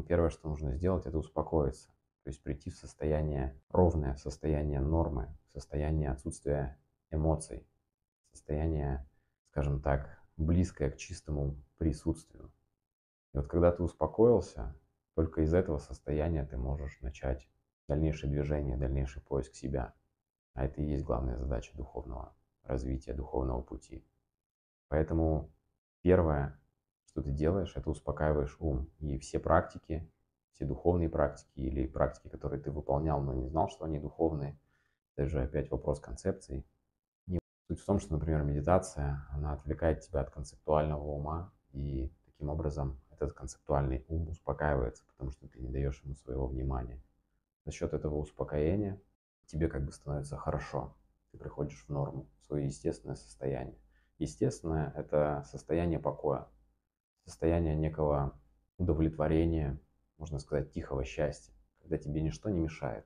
Первое, что нужно сделать, это успокоиться. То есть прийти в состояние ровное, в состояние нормы, в состояние отсутствия эмоций, состояние, скажем так, близкое к чистому присутствию. И вот когда ты успокоился, только из этого состояния ты можешь начать дальнейшее движение, дальнейший поиск себя. А это и есть главная задача духовного развития, духовного пути. Поэтому первое, что ты делаешь, это успокаиваешь ум. И все практики, все духовные практики или практики, которые ты выполнял, но не знал, что они духовные, это же опять вопрос концепций. И суть в том, что, например, медитация, она отвлекает тебя от концептуального ума, и таким образом этот концептуальный ум успокаивается, потому что ты не даешь ему своего внимания. За счет этого успокоения тебе как бы становится хорошо. Ты приходишь в норму, в свое естественное состояние. Естественное– это состояние покоя, состояние некого удовлетворения, можно сказать, тихого счастья, когда тебе ничто не мешает.